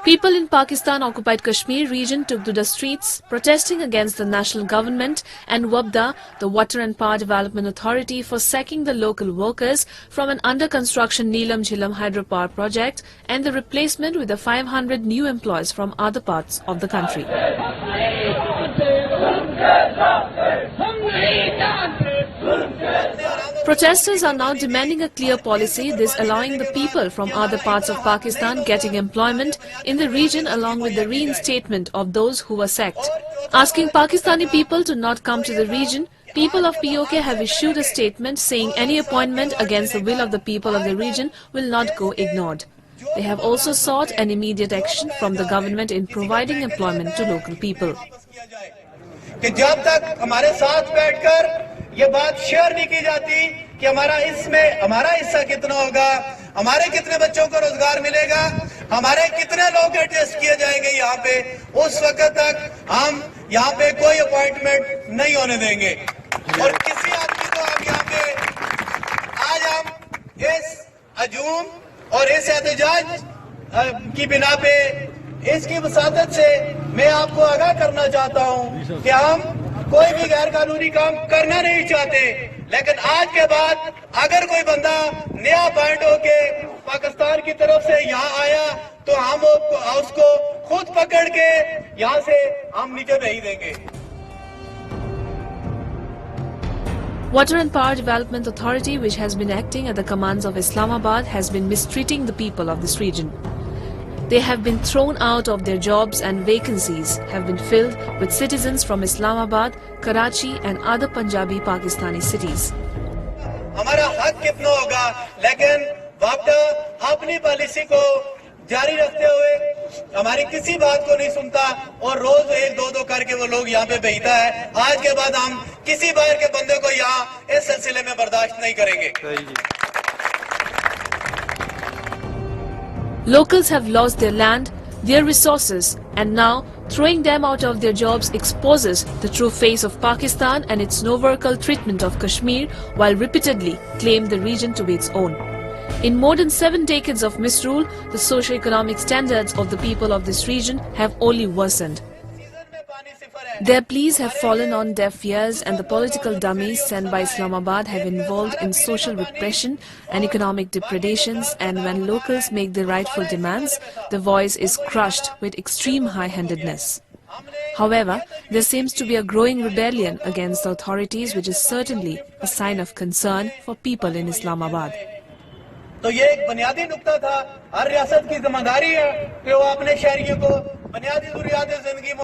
People in Pakistan-occupied Kashmir region took to the streets, protesting against the national government and WAPDA, the Water and Power Development Authority, for sacking the local workers from an under-construction Neelam Jhilam hydropower project and the replacement with the 500 new employees from other parts of the country. Protesters are now demanding a clear policy, this allowing the people from other parts of Pakistan getting employment in the region along with the reinstatement of those who were sacked. Asking Pakistani people to not come to the region, people of POK have issued a statement saying any appointment against the will of the people of the region will not go ignored. They have also sought an immediate action from the government in providing employment to local people. کہ جب تک ہمارے ساتھ بیٹھ کر یہ بات share نہیں کی جاتی کہ ہمارا حصہ کتنا ہوگا، ہمارے کتنے بچوں کو روزگار ملے گا، ہمارے کتنے لوگ ایڈجسٹ کیے جائیں گے یہاں پہ، اس وقت تک ہم یہاں پہ کوئی اپوائنٹمنٹ نہیں ہونے دیں گے. اور کسی آدمی کو ہم یہاں پہ آج ہم اس ہجوم اور اس احتجاج کی بنا پہ اس کی وساطت سے میں آپ کو آگاہ کرنا چاہتا ہوں کہ ہم کوئی بھی غیر قانونی کام کرنا نہیں چاہتے، لیکن آج کے بعد اگر کوئی بندہ نیا پوائنٹ ہو کے پاکستان کی طرف سے یہاں آیا تو ہم اس کو خود پکڑ کے یہاں سے ہم نیچے بھیج دیں گے. Water and Power Development Authority, which has been acting at the commands of Islamabad, has been mistreating the people of this region. They have been thrown out of their jobs and vacancies have been filled with citizens from Islamabad, Karachi and other Punjabi Pakistani cities. ہمارا حق کتنا ہوگا، لیکن وابڈا اپنی policy کو جاری رکھتے ہوئے ہماری کسی بات کو نہیں سنتا اور روز ایک دو کر کے وہ لوگ یہاں پہ بھیجتا ہے. آج کے بعد ہم کسی باہر کے بندے کو یہاں اس سلسلے میں برداشت نہیں کریں گے. Locals have lost their land, their resources, and now throwing them out of their jobs exposes the true face of Pakistan and its no-workal treatment of Kashmir, while repeatedly claimed the region to be its own. In more than 7 decades of misrule, the socio-economic standards of the people of this region have only worsened. Their pleas have fallen on deaf ears, and the political dummies sent by Islamabad have involved in social repression and economic depredations, and when locals make their rightful demands, the voice is crushed with extreme high-handedness. However, there seems to be a growing rebellion against the authorities, which is certainly a sign of concern for people in Islamabad. تو یہ ایک بنیادی نقطہ تھا. ہر ریاست کی ذمہ داری ہے کہ وہ اپنے شہریوں کو بنیادی ضروریات زندگی